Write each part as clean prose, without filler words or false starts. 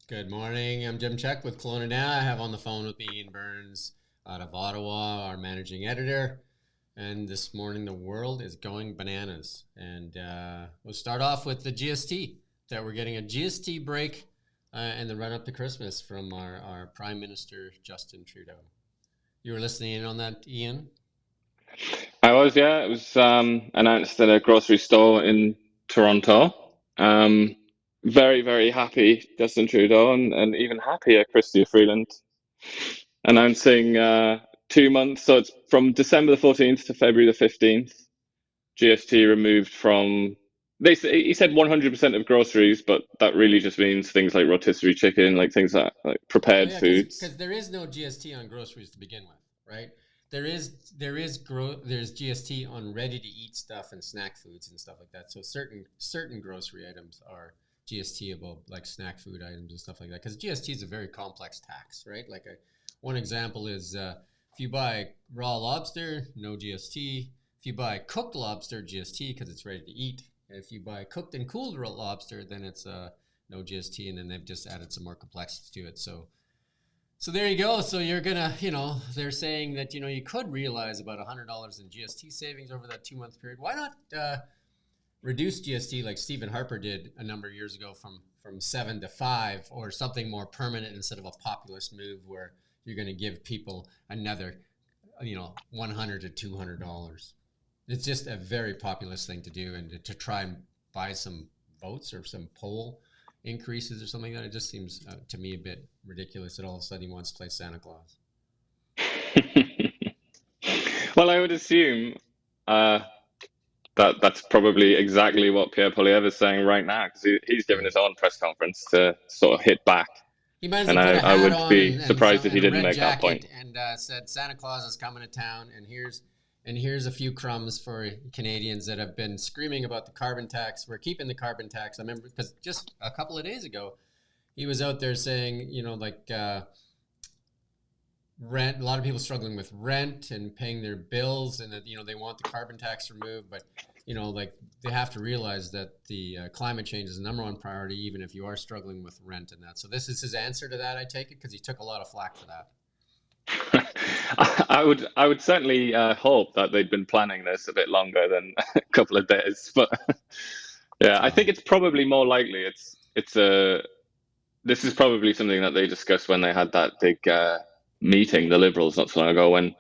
Good morning. I'm Jim Csek with Kelowna Now. I have on the phone with me Ian Burns out of Ottawa, our managing editor. And this morning, the world is going bananas. And we'll start off with the GST, that we're getting a GST break in the run up to Christmas from our Prime Minister, Justin Trudeau. You were listening in on that, Ian? I was, yeah. It was announced at a grocery store in Toronto. Um, Very, very happy, Justin Trudeau, and even happier, Chrystia Freeland, announcing 2 months. So it's from December the 14th to February the 15th. GST removed from. He said 100% of groceries, but that really just means things like rotisserie chicken, like things like Oh prepared yeah, foods. because there is no GST on groceries to begin with, right? There's GST on ready to eat stuff and snack foods and stuff like that. So certain grocery items are GSTable, like snack food items and stuff like that. Because GST is a very complex tax, right? One example is if you buy raw lobster, no GST. If you buy cooked lobster, GST because it's ready to eat. If you buy cooked and cooled lobster, then it's no GST, and then they've just added some more complexity to it. So there you go. So you're gonna, they're saying that you could realize about $100 in GST savings over that 2 month period. Why not reduce GST like Stephen Harper did a number of years ago from 7 to 5, or something more permanent instead of a populist move where you're going to give people another, $100 to $200. It's just a very populist thing to do, and to try and buy some votes or some poll increases or something like that. It just seems to me a bit ridiculous that all of a sudden he wants to play Santa Claus. Well, I would assume uh, that's probably exactly what Pierre Poilievre is saying right now, because he's given Yeah. his own press conference to sort of hit back. He might as And well put a I hat would on be and surprised if he a didn't red make that point. jacket and said Santa Claus is coming to town, and here's a few crumbs for Canadians that have been screaming about the carbon tax. We're keeping the carbon tax. I remember because just a couple of days ago, he was out there saying, rent. A lot of people struggling with rent and paying their bills, and that they want the carbon tax removed, but they have to realize that the climate change is the number one priority, even if you are struggling with rent and that. So this is his answer to that, I take it, because he took a lot of flack for that. I would certainly hope that they'd been planning this a bit longer than a couple of days. But yeah, I think Um, it's probably more likely it's a this is probably something that they discussed when they had that big meeting, the Liberals, not so long ago, when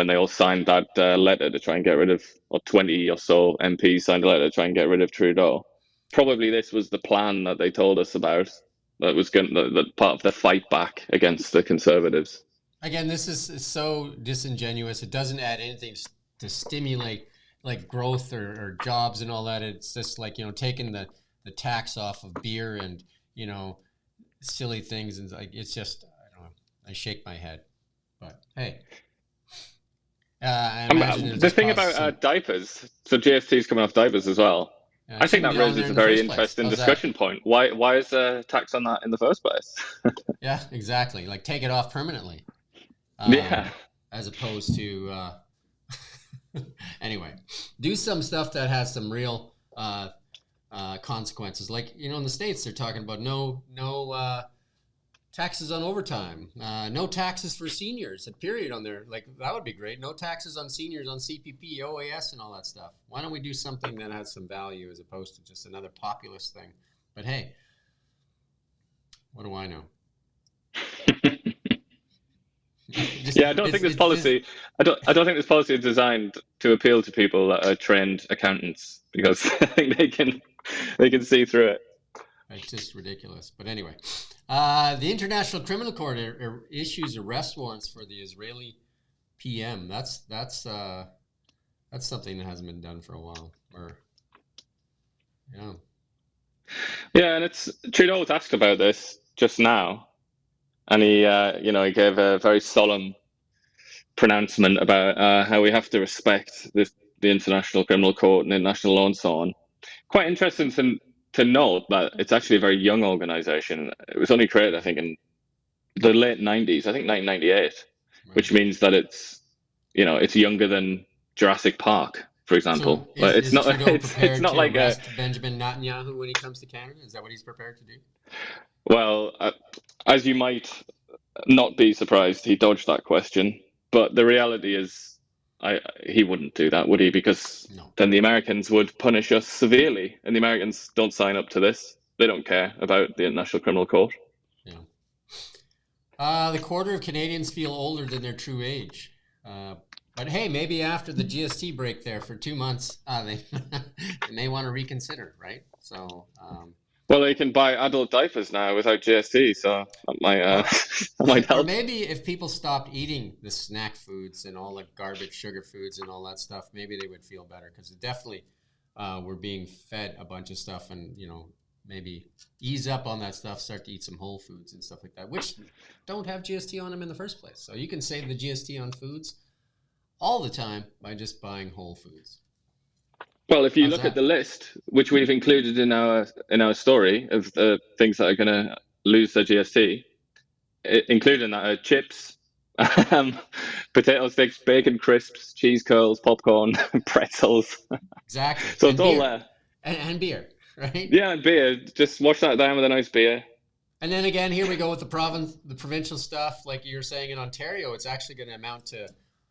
they all signed that letter to try and get rid of, or 20 or so MPs signed a letter to try and get rid of Trudeau. Probably this was the plan that they told us about, that was going that part of the fight back against the Conservatives. Again, this is so disingenuous. It doesn't add anything to stimulate like growth or jobs and all that. It's just like, taking the tax off of beer and, you know, silly things. And like, it's just, I don't know. I shake my head. But hey, I imagine it'll The just thing cause about some diapers, so GST is coming off diapers as well. it I think shouldn't that be on there raises a in the very first place. interesting How's that? discussion point. Why is there a tax on that in the first place? Yeah, exactly. Like take it off permanently, Yeah. as opposed to anyway, do some stuff that has some real consequences. Like in the states, they're talking about no taxes on overtime, no taxes for seniors. A period on there, like that would be great. No taxes on seniors on CPP, OAS, and all that stuff. Why don't we do something that has some value as opposed to just another populist thing? But hey, what do I know? just Yeah, I don't think this it's just policy. I don't think this policy is designed to appeal to people that are trained accountants, because I think they can see through it. It's just ridiculous. But anyway, the International Criminal Court issues arrest warrants for the Israeli PM. That's something that hasn't been done for a while. Or yeah, Yeah, and it's Trudeau was asked about this just now, and he gave a very solemn pronouncement about how we have to respect the International Criminal Court and international law and so on. Quite interesting to note that it's actually a very young organization. It was only created, I think, in the late 90s, I think 1998, right. which means that it's younger than Jurassic Park, for So example. But it's is not Trudeau it's prepared not to like a arrest Benjamin Netanyahu when he comes to Canada? Is that what he's prepared to do? Well, as you might not be surprised, he dodged that question. But the reality is, he wouldn't do that, would he? Because No. then the Americans would punish us severely, and the Americans don't sign up to this. They don't care about the International Criminal Court. Yeah. The quarter of Canadians feel older than their true age. But hey, maybe after the GST break there for 2 months, they may want to reconsider, right? So. Well, they can buy adult diapers now without GST, so that might that might Or help. maybe if people stopped eating the snack foods and all the garbage sugar foods and all that stuff, maybe they would feel better, because definitely we're being fed a bunch of stuff, and maybe ease up on that stuff, start to eat some whole foods and stuff like that, which don't have GST on them in the first place. So you can save the GST on foods all the time by just buying whole foods. Well, if you look at the list, which we've included in our story of the things that are going to lose their GST, including that are chips, potato sticks, bacon crisps, cheese curls, popcorn, pretzels. Exactly. So and it's all beer. there. And beer, right? Yeah, and beer. Just wash that down with a nice beer. And then again, here we go with the provincial stuff. Like you were saying, in Ontario, it's actually going to amount to,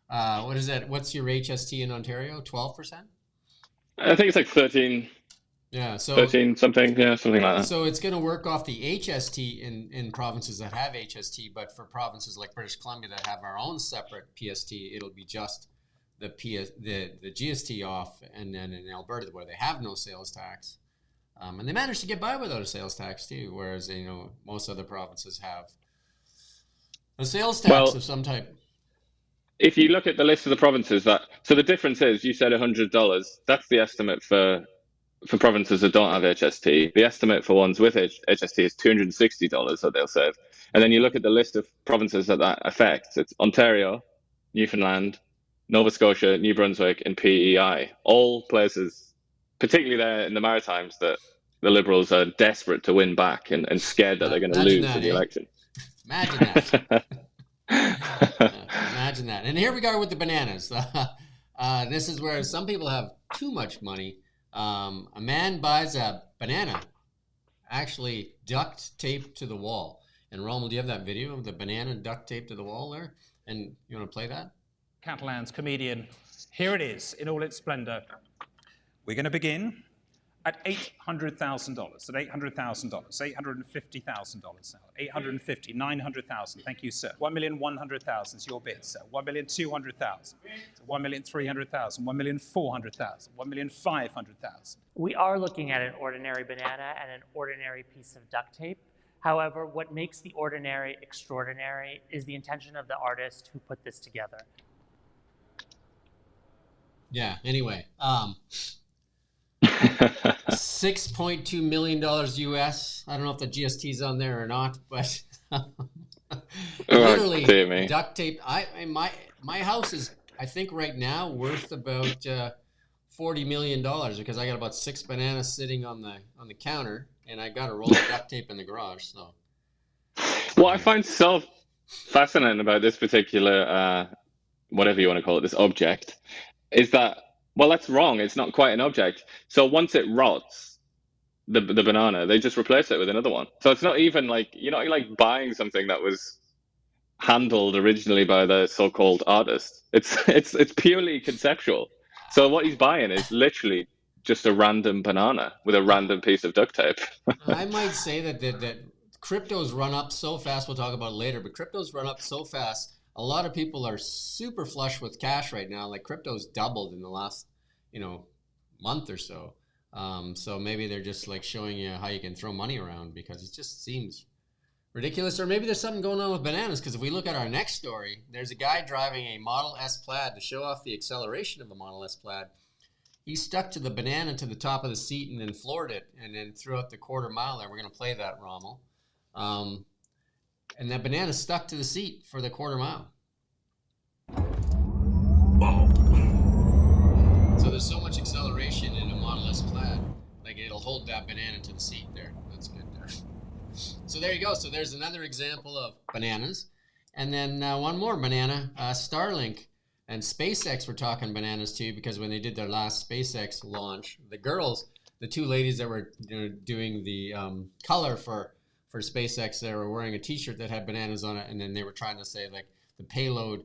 what is that? What's your HST in Ontario? 12%? I think it's like 13. Yeah, so 13 something, yeah, something like that. So it's going to work off the HST in provinces that have HST, but for provinces like British Columbia that have our own separate PST, it'll be just the GST off, and then in Alberta where they have no sales tax, and they managed to get by without a sales tax too, whereas most other provinces have a sales tax of some type. If you look at the list of the provinces so the difference is, you said $100. That's the estimate for provinces that don't have HST. The estimate for ones with HST is $260 that they'll save. And then you look at the list of provinces that affects. It's Ontario, Newfoundland, Nova Scotia, New Brunswick, and PEI. All places, particularly there in the Maritimes, that the Liberals are desperate to win back and scared that they're going to lose in the election. Imagine that. Imagine that. And here we go with the bananas. This is where some people have too much money. A man buys a banana actually duct taped to the wall. And Rommel, do you have that video of the banana duct taped to the wall there? And you want to play that? Catalan's comedian. Here it is in all its splendor. We're going to begin at $800,000, at $800,000, $850,000 now, 850, 900,000. Thank you, sir. 1,100,000 is your bid, sir. 1,200,000, 1,300,000, 1,400,000, 1,500,000. We are looking at an ordinary banana and an ordinary piece of duct tape. However, what makes the ordinary extraordinary is the intention of the artist who put this together. Yeah, anyway. $6.2 million US. I don't know if the GST is on there or not, but literally duct tape. My house is, I think right now, worth about $40 million, because I got about 6 bananas sitting on the counter, and I got a roll of duct tape in the garage. So, what I find so fascinating about this particular, whatever you want to call it, this object, is that, well, that's wrong. It's not quite an object. So once it rots, the banana, they just replace it with another one. So it's not even like, you're not like buying something that was handled originally by the so-called artist. It's purely conceptual. So what he's buying is literally just a random banana with a random piece of duct tape. I might say that cryptos run up so fast. We'll talk about it later, but cryptos run up so fast. A lot of people are super flush with cash right now. Like, crypto's doubled in the last, month or so. So maybe they're just like showing you how you can throw money around, because it just seems ridiculous. Or maybe there's something going on with bananas, because if we look at our next story, there's a guy driving a Model S Plaid to show off the acceleration of the Model S Plaid. He stuck to the banana to the top of the seat and then floored it, and then threw out the quarter mile there. We're going to play that, Rommel. And that banana stuck to the seat for the quarter mile. So there's so much acceleration in a Model S Plaid, like it'll hold that banana to the seat there. That's good there. So there you go. So there's another example of bananas. And then one more banana, Starlink and SpaceX were talking bananas too, because when they did their last SpaceX launch, the girls, the two ladies that were doing the color for for SpaceX, they were wearing a T-shirt that had bananas on it, and then they were trying to say like the payload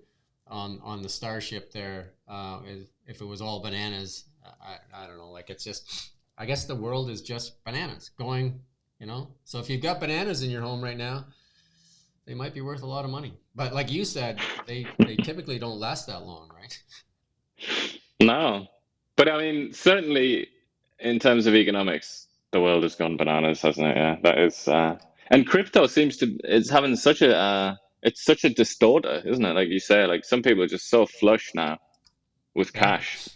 on the Starship there, if it was all bananas. I don't know. Like, it's just, I guess the world is just bananas going, you know. So if you've got bananas in your home right now, they might be worth a lot of money. But like you said, they typically don't last that long, right? No, but I mean, certainly in terms of economics, the world has gone bananas, hasn't it? Yeah, that is, and crypto seems to it's having such a it's such a distorter, isn't it? Like you say, like some people are just so flush now with Yeah. cash.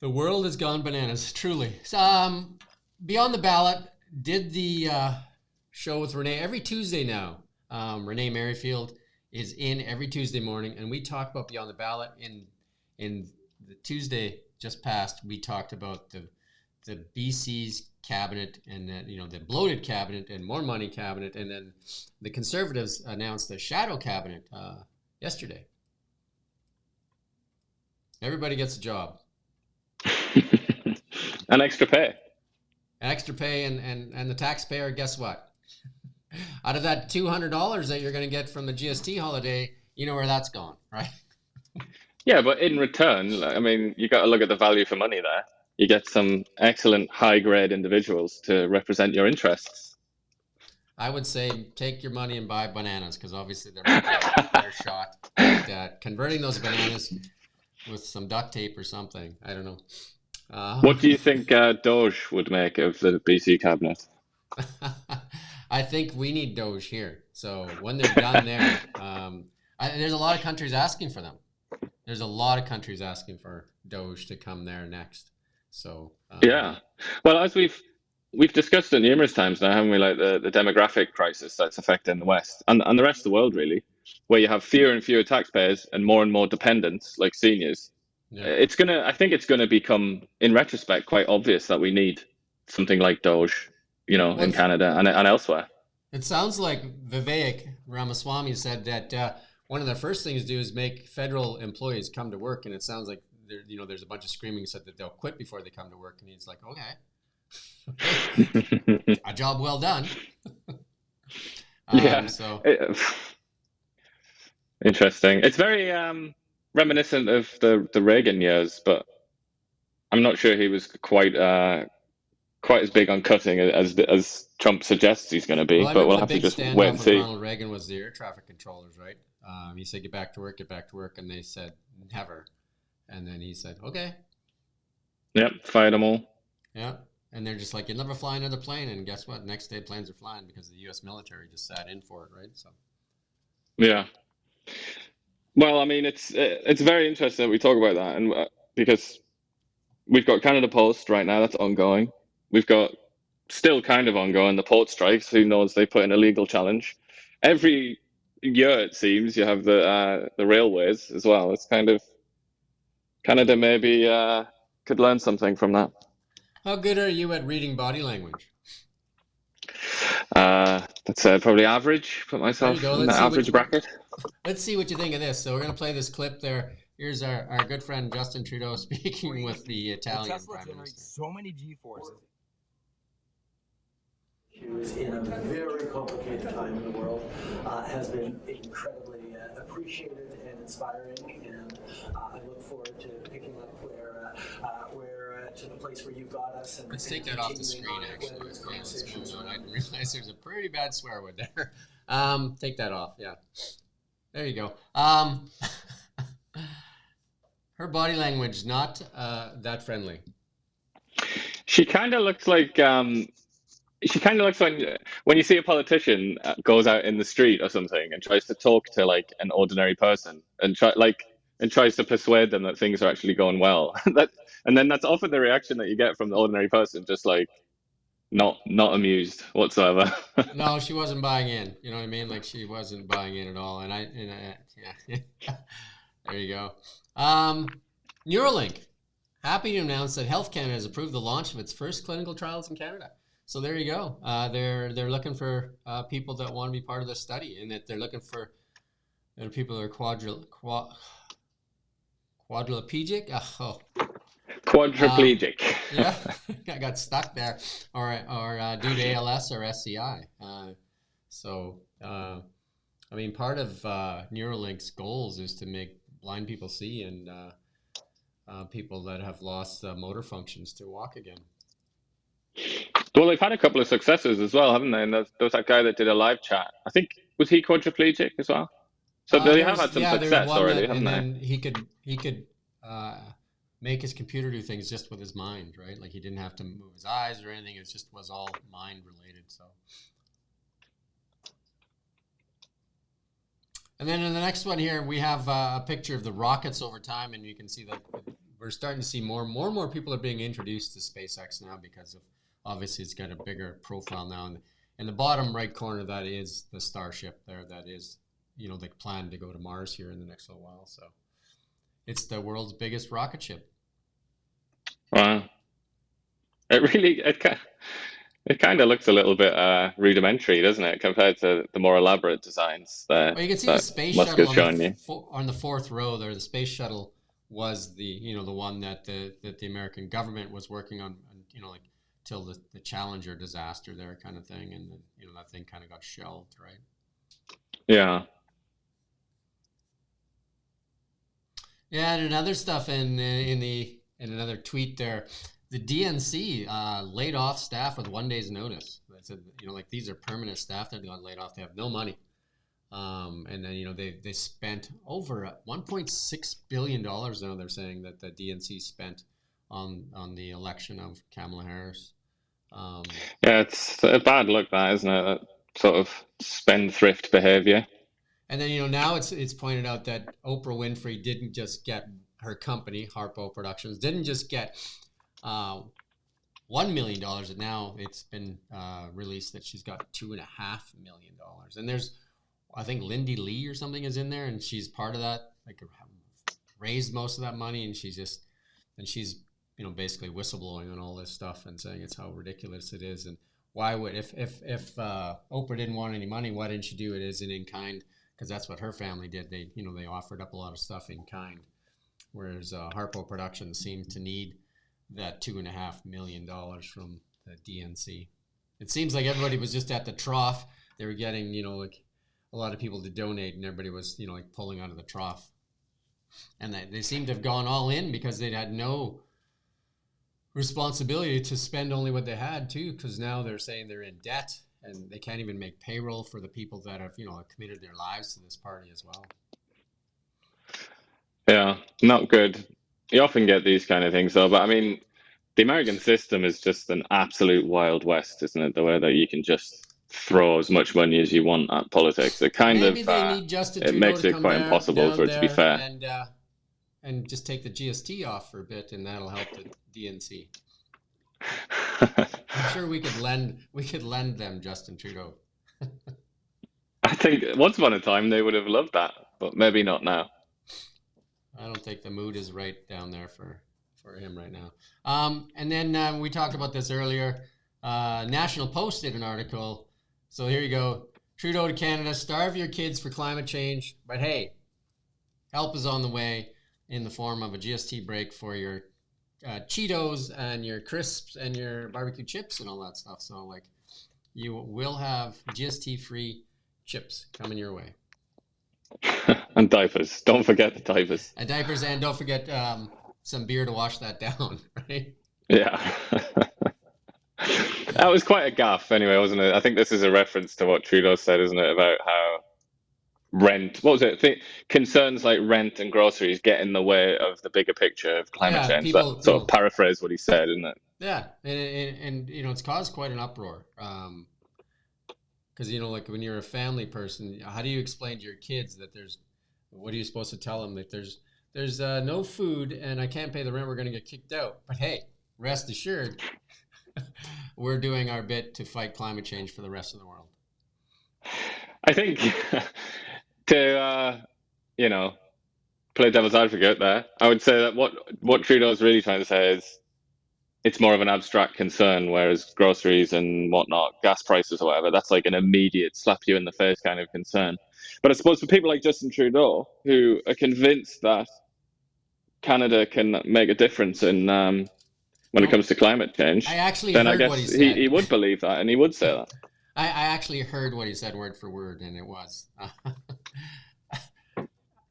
The world has gone bananas, truly. Beyond the Ballot did the show with Renee every Tuesday now. Renee Merrifield is in every Tuesday morning, and we talk about Beyond the Ballot. In the Tuesday just passed, we talked about the BC's cabinet and the bloated cabinet and more money cabinet, and then the Conservatives announced a shadow cabinet yesterday. Everybody gets a job. And extra pay. Extra pay, and the taxpayer, guess what? Out of that $200 that you're going to get from the GST holiday, you know where that's gone, right? Yeah, but in return, I mean, you got to look at the value for money there. You get some excellent high-grade individuals to represent your interests. I would say take your money and buy bananas, because obviously there might be a better shot at converting those bananas with some duct tape or something. I don't know. What do you think Doge would make of the BC cabinet? I think we need Doge here. So when they're done there, there's a lot of countries asking for them. There's a lot of countries asking for Doge to come there next. So yeah, well, as we've discussed it numerous times now, haven't we? Like the demographic crisis that's affecting the West and the rest of the world, really, where you have fewer and fewer taxpayers and more dependents, like seniors. yeah. I think it's gonna become, in retrospect, quite obvious that we need something like Doge, in Canada and elsewhere. It sounds like Vivek Ramaswamy said that one of the first things to do is make federal employees come to work, and it sounds like there's a bunch of screaming said that they'll quit before they come to work, and he's like, okay, a job well done. Yeah. So interesting. It's very reminiscent of the Reagan years, but I'm not sure he was quite as big on cutting as Trump suggests he's going to be. Well, but we'll have to just wait and see. Ronald Reagan was the air traffic controllers, right? He said, get back to work, and they said, never. And then he said, okay. Yep, fired them all. Yeah, and they're just like, you'll never fly another plane, and guess what? Next day, planes are flying because the U.S. military just sat in for it, right? So. Yeah. Well, I mean, it's very interesting that we talk about that, and because we've got Canada Post right now, that's ongoing. We've got still kind of ongoing the port strikes. Who knows? They put in a legal challenge. Every year, it seems, you have the railways as well. It's kind of Canada maybe could learn something from that. How good are you at reading body language? That's probably average. Put myself in the average bracket. Let's see what you think of this. So we're going to play this clip there. Here's our good friend Justin Trudeau speaking with the Italian Prime Minister. So many G-forces. In a very complicated time in the world, has been incredibly appreciated and inspiring, and I look forward to picking up where to the place where you got us. And let's take that off the screen, actually. Yeah, let's move on. I didn't realize there's a pretty bad swear word there. Take that off, yeah. There you go. Her body language, not that friendly. She kind of looks like when you see a politician goes out in the street or something and tries to talk to like an ordinary person and tries to persuade them that things are actually going well. And then that's often the reaction that you get from the ordinary person, just like not amused whatsoever. No, she wasn't buying in. You know what I mean? Like she wasn't buying in at all. And yeah. There you go. Neuralink. Happy to announce that Health Canada has approved the launch of its first clinical trials in Canada. So there you go. They're looking for people that want to be part of the study, and that they're looking for people that are quadriplegic. Quadriplegic. Yeah, I got stuck there, or due to ALS or SCI. I mean, part of Neuralink's goals is to make blind people see and people that have lost motor functions to walk again. Well, they've had a couple of successes as well, haven't they? And there was that guy that did a live chat. I think, was he quadriplegic as well? So they have had some there was success one already, that, haven't and they? then he could make his computer do things just with his mind, right? Like he didn't have to move his eyes or anything. It just was all mind related. So, and then in the next one here, we have a picture of the rockets over time, and you can see that we're starting to see more and more people are being introduced to SpaceX now because of obviously it's got a bigger profile now. And in the bottom right corner, that is the Starship there. That is, you know, the plan to go to Mars here in the next little while. So it's the world's biggest rocket ship. Wow. It kind of looks a little bit rudimentary, doesn't it, compared to the more elaborate designs there. Well, you can see the space Musk shuttle has shown you. on the fourth row there. The space shuttle was the one that the American government was working on, like till the Challenger disaster there kind of thing, and then, that thing kind of got shelved, right? Yeah. Yeah, and another stuff in another tweet there, the DNC laid off staff with 1 day's notice. They said, like these are permanent staff that got laid off. They have no money. And then, they spent over $1.6 billion now, they're saying, that the DNC spent on the election of Kamala Harris. Yeah, it's a bad look, that, isn't it? That sort of spendthrift behavior. And then, now it's pointed out that Oprah Winfrey didn't just get her company, Harpo Productions, didn't just get $1 million. And now it's been released that she's got $2.5 million. And there's, I think Lindy Lee or something is in there, and she's part of that, like raised most of that money, and she's basically whistleblowing on all this stuff and saying it's how ridiculous it is. And why would, if Oprah didn't want any money, why didn't she do it as in kind? Because that's what her family did. They offered up a lot of stuff in kind, whereas Harpo Productions seemed to need that $2.5 million from the DNC. It seems like everybody was just at the trough. They were getting, like a lot of people to donate, and everybody was, like pulling out of the trough. And they seem to have gone all in because they'd had no responsibility to spend only what they had too, because now they're saying they're in debt and they can't even make payroll for the people that have, committed their lives to this party as well. Yeah, not good. You often get these kind of things though, but I mean, the American system is just an absolute Wild West, isn't it? The way that you can just throw as much money as you want at politics. It kind Maybe of they need Justin it Trudeau makes to it come quite impossible for it to be fair. And just take the GST off for a bit, and that'll help the DNC. I'm sure we could lend them Justin Trudeau. I think once upon a time they would have loved that, but maybe not now. I don't think the mood is right down there for him right now. And then we talked about this earlier. National Post did an article. So here you go. Trudeau to Canada, starve your kids for climate change. But hey, help is on the way in the form of a GST break for your Cheetos and your crisps and your barbecue chips and all that stuff. So like you will have GST-free chips coming your way. And diapers. Don't forget the diapers. And diapers, and don't forget some beer to wash that down, right? Yeah. That was quite a gaffe anyway, wasn't it? I think this is a reference to what Trudeau said, isn't it, about how rent, what was it? Concerns like rent and groceries get in the way of the bigger picture of climate change. People, that sort of paraphrase what he said, isn't it? Yeah, and it's caused quite an uproar. Because, like when you're a family person, how do you explain to your kids that what are you supposed to tell them? That there's no food and I can't pay the rent, we're going to get kicked out. But hey, rest assured, we're doing our bit to fight climate change for the rest of the world. I think to, play devil's advocate there, I would say that what Trudeau is really trying to say is it's more of an abstract concern, whereas groceries and whatnot, gas prices or whatever, that's like an immediate slap you in the face kind of concern. But I suppose for people like Justin Trudeau, who are convinced that Canada can make a difference in when it comes to climate change, I actually then I heard guess what he said. he would believe that, and he would say that. I actually heard what he said word for word, and it was.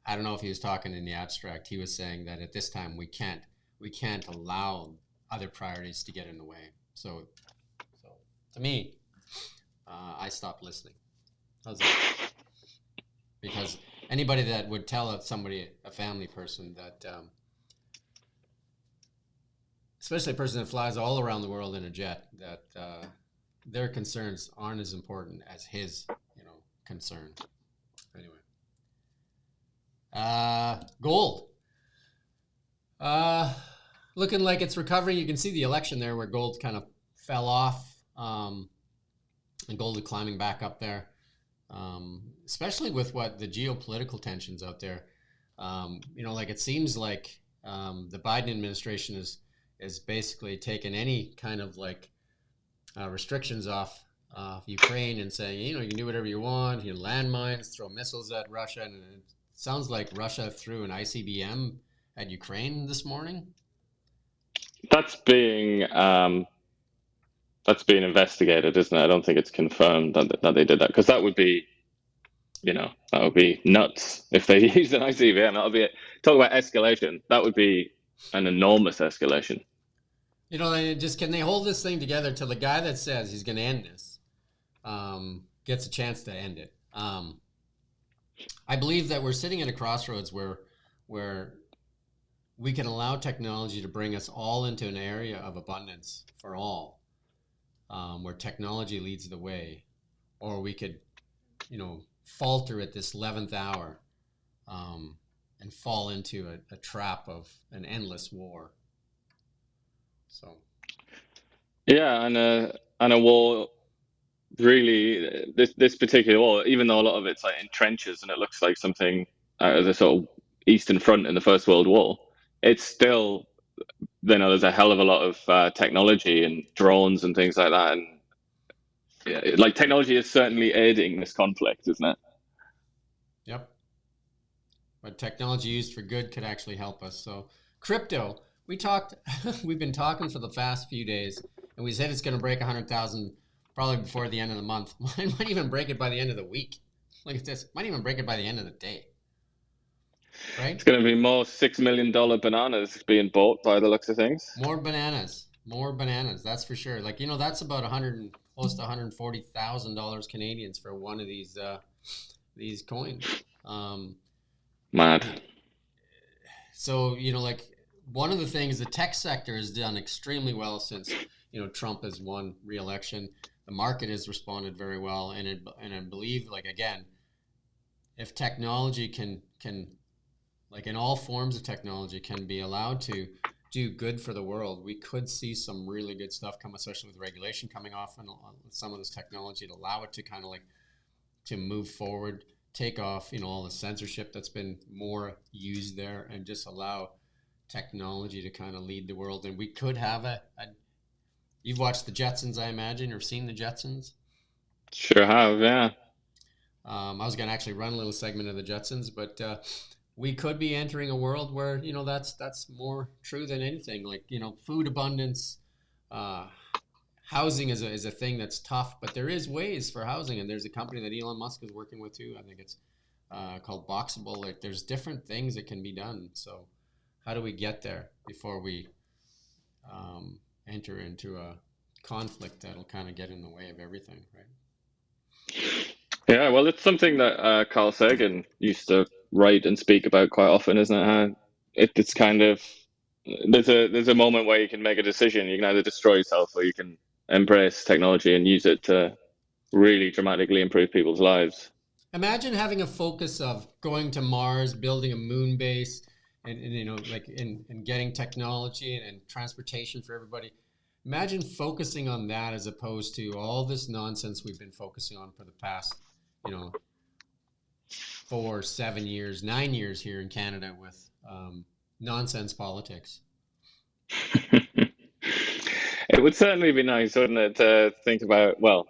I don't know if he was talking in the abstract. He was saying that at this time we can't allow other priorities to get in the way. So to me, I stopped listening. How's that? Because anybody that would tell somebody, a family person, that especially a person that flies all around the world in a jet, that their concerns aren't as important as his, concern. Anyway, gold. Looking like it's recovering. You can see the election there where gold kind of fell off, and gold is climbing back up there. Especially with what the geopolitical tensions out there, like it seems like the Biden administration is basically taken any kind of restrictions off Ukraine and saying, you can do whatever you want, landmines, throw missiles at Russia, and it sounds like Russia threw an ICBM at Ukraine this morning. That's being investigated, isn't it? I don't think it's confirmed that they did that, because that would be, that would be nuts if they used an ICBM. That would be it. Talk about escalation. That would be an enormous escalation. Can they hold this thing together till the guy that says he's going to end this gets a chance to end it? I believe that we're sitting at a crossroads where we can allow technology to bring us all into an area of abundance for all, where technology leads the way, or we could, falter at this 11th hour and fall into a trap of an endless war. So, yeah, and a war. Really, this particular war, even though a lot of it's in trenches and it looks like something out of the sort of Eastern Front in the First World War, it's still, there's a hell of a lot of technology and drones and things like that, and technology is certainly aiding this conflict, isn't it? Yep. But technology used for good could actually help us. So crypto, we've been talking for the past few days, and we said it's going to break 100,000 probably before the end of the month. Might even break it by the end of the week. Look at this. Might even break it by the end of the day. Right? It's going to be more $6 million bananas being bought by the looks of things. More bananas. That's for sure. That's about close to $140,000 Canadians for one of these coins. Mad. So, one of the things, the tech sector has done extremely well since, Trump has won re-election. The market has responded very well. And I believe, again, if technology can, in all forms of technology, can be allowed to do good for the world, we could see some really good stuff come, especially with regulation coming off and some of this technology to allow it to kind of to move forward, take off, all the censorship that's been more used there, and just allow technology to kind of lead the world. And we could have you've watched the Jetsons, I imagine, or seen the Jetsons? Sure have, yeah. I was going to actually run a little segment of the Jetsons, but we could be entering a world where, that's more true than anything. Food abundance, housing is a thing that's tough, but there is ways for housing, and there's a company that Elon Musk is working with too. I think it's called Boxable. There's different things that can be done. So how do we get there before we enter into a conflict that'll kind of get in the way of everything, right? Yeah, well, it's something that Carl Sagan used to write and speak about quite often, isn't it? It's kind of, there's a moment where you can make a decision. You can either destroy yourself or you can embrace technology and use it to really dramatically improve people's lives. Imagine having a focus of going to Mars, building a moon base, and getting technology and transportation for everybody. Imagine focusing on that as opposed to all this nonsense we've been focusing on for the past, 4, 7 years, 9 years here in Canada with nonsense politics. It would certainly be nice, wouldn't it, to think about, well,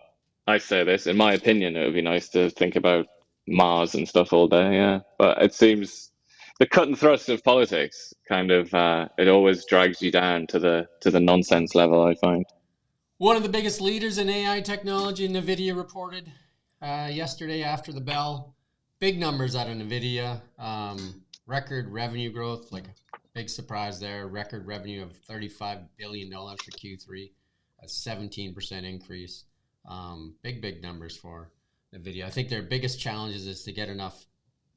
I say this, in my opinion, it would be nice to think about Mars and stuff all day, yeah. But it seems the cut and thrust of politics kind of it always drags you down to the nonsense level, I find. One of the biggest leaders in AI technology, NVIDIA, reported yesterday after the bell. Big numbers out of NVIDIA. Record revenue growth, like a big surprise there. Record revenue of $35 billion for Q3, a 17% increase. Big numbers for NVIDIA. I think their biggest challenges is to get enough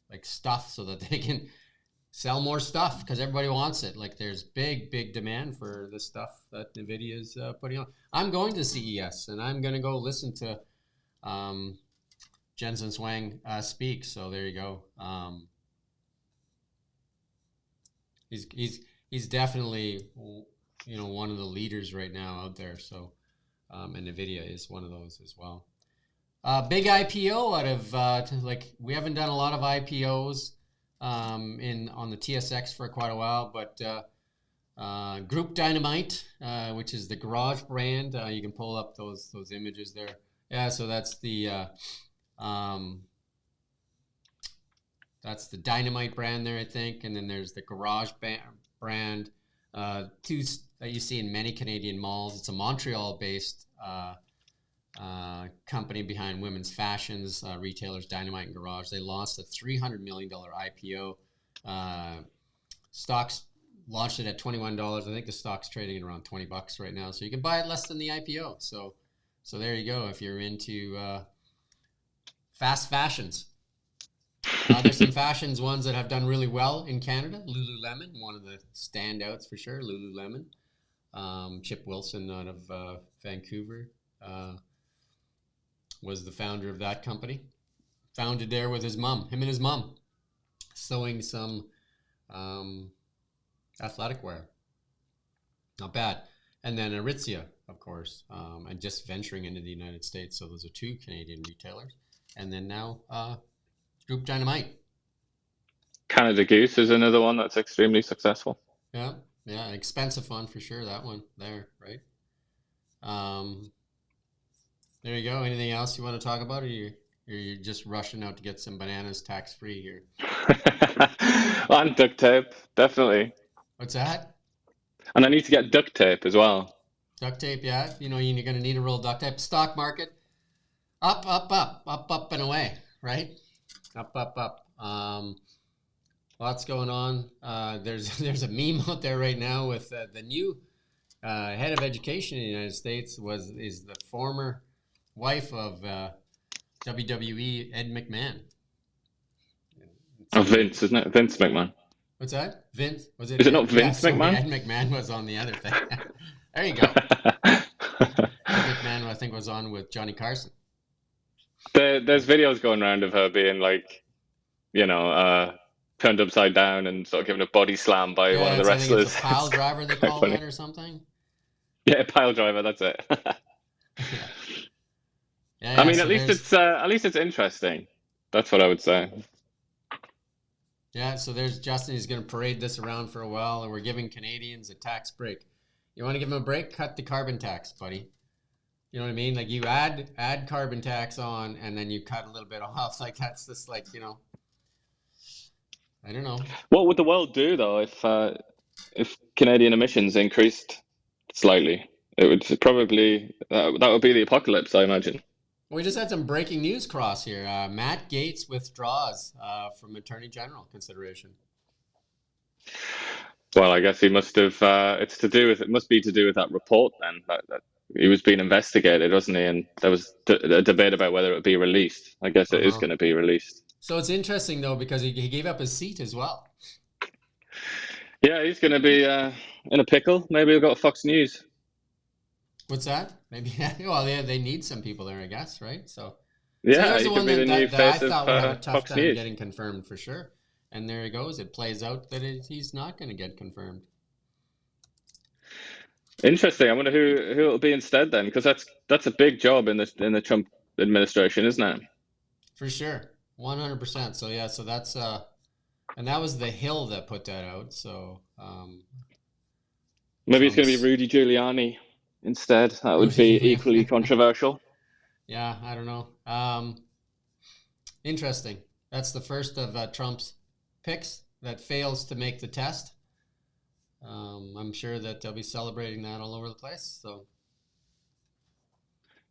like stuff so that they can sell more stuff because everybody wants it. Like there's big demand for the stuff that NVIDIA is putting on. I'm going to CES and I'm going to go listen to Jensen Huang speak. So there you go. He's definitely, you know, one of the leaders right now out there. So and NVIDIA is one of those as well. Big IPO out of like we haven't done a lot of IPOs on the TSX for quite a while, but Group Dynamite, which is the garage brand, you can pull up those images there. Yeah, so that's the Dynamite brand there, I think, and then there's the garage brand, two that you see in many Canadian malls. It's a Montreal-based company behind women's fashions, retailers Dynamite and Garage. They launched a $300 million IPO. Stocks launched it at $21. I think the stock's trading at around $20 right now. So you can buy it less than the IPO. So there you go. If you're into fast fashions. There's some fashions ones that have done really well in Canada. Lululemon, one of the standouts for sure. Lululemon. Chip Wilson out of Vancouver was the founder of that company. Founded there with him and his mom, sewing some athletic wear. Not bad. And then Aritzia, of course, and just venturing into the United States. So those are two Canadian retailers. And then now Group Dynamite. Canada Goose is another one that's extremely successful. Yeah, expensive one for sure. That one there, right? There you go. Anything else you want to talk about, or you're just rushing out to get some bananas tax free here? And duct tape, definitely. What's that? And I need to get duct tape as well. Duct tape, yeah. You know, you're going to need a roll of duct tape. Stock market, up and away, right? Up. Lots going on. There's a meme out there right now with the new head of education in the United States is the former wife of WWE Ed McMahon. Oh, Vince, isn't it? Vince McMahon. What's that? Vince? Was it? Is it not Vince McMahon? Ed McMahon was on the other thing. There you go. Ed McMahon, I think, was on with Johnny Carson. There's videos going around of her being like, you know, turned upside down and sort of given a body slam by one of the wrestlers. I think it's a pile driver they call it or something. Yeah, pile driver. That's it. Yeah, I mean, at least it's interesting. That's what I would say. Yeah, so there's Justin. He's going to parade this around for a while, and we're giving Canadians a tax break. You want to give them a break? Cut the carbon tax, buddy. You know what I mean? Like you add carbon tax on, and then you cut a little bit off. Like that's just like, you know, I don't know. What would the world do though if Canadian emissions increased slightly? It would probably that would be the apocalypse, I imagine. We just had some breaking news cross here. Matt Gaetz withdraws from Attorney General consideration. Well, I guess he must have. It must be to do with that report then. That he was being investigated, wasn't he? And there was a debate about whether it would be released. I guess it is going to be released. So it's interesting though because he gave up his seat as well. Yeah, he's going to be in a pickle. Maybe he'll go to Fox News. What's that? Maybe. Well, they need some people there, I guess, right? So yeah, he could be the new face I thought would have a of tough Fox time News. getting confirmed for sure. And there he goes. It plays out that he's not going to get confirmed. Interesting. I wonder who it'll be instead then, because that's a big job in the Trump administration, isn't it? For sure, 100%. So yeah, so that's and that was the Hill that put that out. So maybe it's going to be Rudy Giuliani instead. That would be equally controversial. Yeah, I don't know. Interesting. That's the first of Trump's picks that fails to make the test, I'm sure that they'll be celebrating that all over the place. So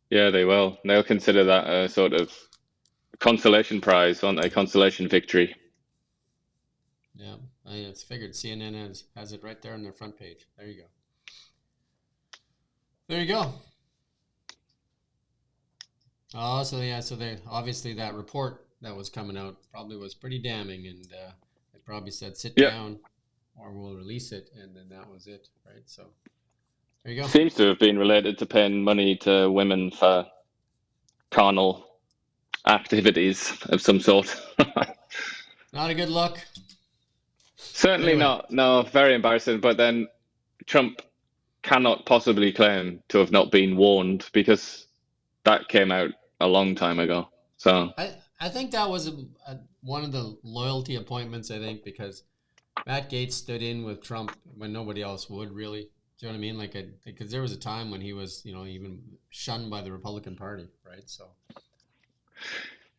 Yeah, they will. They'll consider that a sort of consolation prize, won't they? Consolation victory. yeah, it's figured. CNN has it right there on their front page. There you go. There you go. Oh, so they obviously that report that was coming out probably was pretty damning, and they probably said sit down or we'll release it, and then that was it, right? So there you go. Seems to have been related to paying money to women for carnal activities of some sort. Not a good look. Certainly Anyway. not. No, very embarrassing. But then Trump cannot possibly claim to have not been warned because that came out a long time ago. So I think that was one of the loyalty appointments, I think, because Matt Gaetz stood in with Trump when nobody else would, really. Do you know what I mean? Like, because there was a time when he was, even shunned by the Republican Party, right? So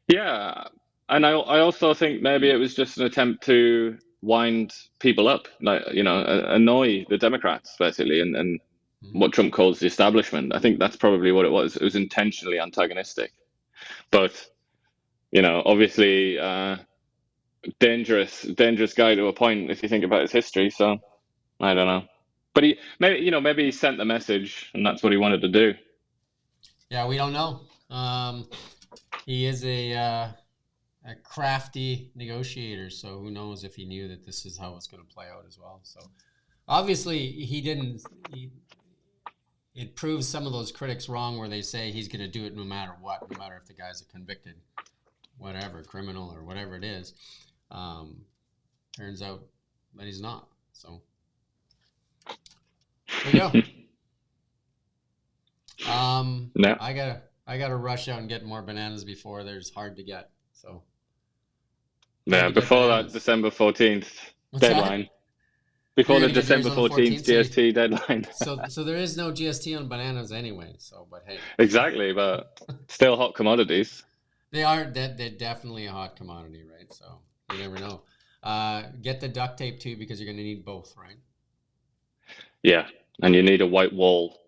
yeah, and I also think maybe it was just an attempt to wind people up, like, annoy the Democrats, basically, and what Trump calls the establishment. I think that's probably what it was. It was intentionally antagonistic. But, obviously, dangerous guy to a point if you think about his history. So I don't know. But maybe he sent the message and that's what he wanted to do. yeah, we don't know. He is a crafty negotiator, so who knows if he knew that this is how it's going to play out as well. So obviously he didn't. It proves some of those critics wrong where they say he's going to do it no matter what, no matter if the guy's a convicted, whatever, criminal or whatever it is. Turns out that he's not. So there you go. No. I gotta rush out and get more bananas before there's hard to get. So yeah, before that December 14th deadline. Before the December 14th GST deadline. So there is no GST on bananas anyway. So, but hey. Exactly, but still hot commodities. They're definitely a hot commodity, right? So you never know. Get the duct tape too, because you're going to need both, right? Yeah, and you need a white wall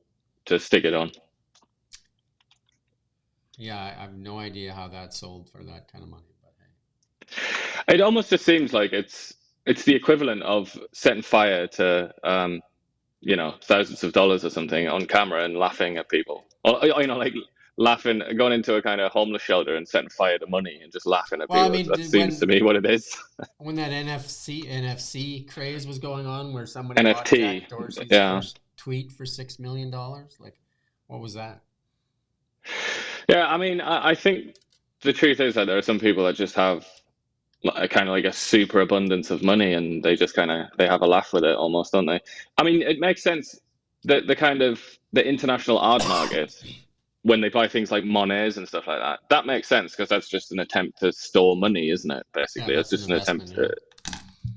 to stick it on. Yeah, I have no idea how that's sold for that kind of money, but hey. It almost just seems like it's the equivalent of setting fire to thousands of dollars or something on camera and laughing at people, or like laughing, going into a kind of homeless shelter and setting fire to money and just laughing at people. I mean, that seems to me what it is. When that NFC craze was going on, where somebody NFT, bought Jack Dorsey's first tweet for $6 million, like, what was that? Yeah, I mean, I think the truth is that there are some people that just have kind of like a super abundance of money, and they just they have a laugh with it almost, don't they? I mean, it makes sense that the international art market, when they buy things like Monets and stuff like that, that makes sense because that's just an attempt to store money, isn't it? Basically, it's just an attempt to.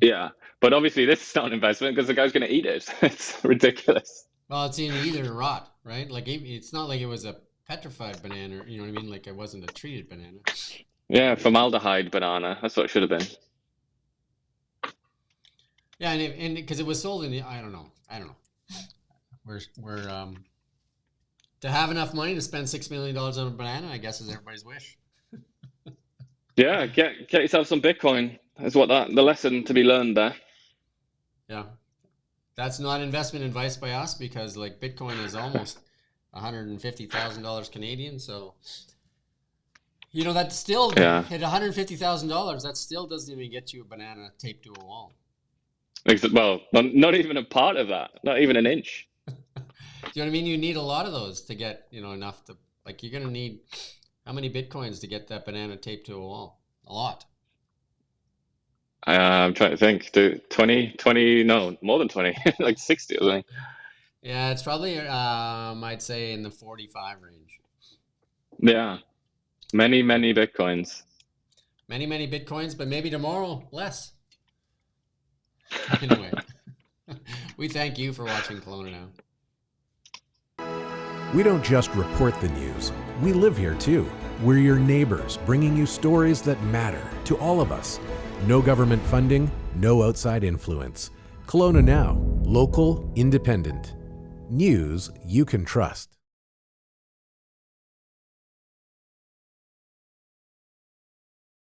Yeah, but obviously this is not an investment because the guy's going to eat it. It's ridiculous. Well, it's either rot, right? Like, it's not like it was a petrified banana, you know what I mean? Like, it wasn't a treated banana. Yeah, formaldehyde banana. That's what it should have been. Yeah, and because it was sold in the, I don't know. We're to have enough money to spend $6 million on a banana, I guess, is everybody's wish. Yeah, get yourself some Bitcoin. Is what the lesson to be learned there. Yeah, that's not investment advice by us, because like Bitcoin is almost $150,000 Canadian, so that's still at $150,000. That still doesn't even get you a banana taped to a wall. Well, not even a part of that. Not even an inch. Do you know what I mean? You need a lot of those to get enough to, like, you're gonna need how many Bitcoins to get that banana taped to a wall? A lot. I'm trying to think. 20? No, more than 20. Like 60 or something. Yeah, it's probably I'd say in the 45 range. Yeah. Many Bitcoins. Many Bitcoins, but maybe tomorrow less. Anyway, we thank you for watching Kelowna Now. We don't just report the news. We live here too. We're your neighbors, bringing you stories that matter to all of us. No government funding, No outside influence. Kelowna Now. Local, independent. News you can trust.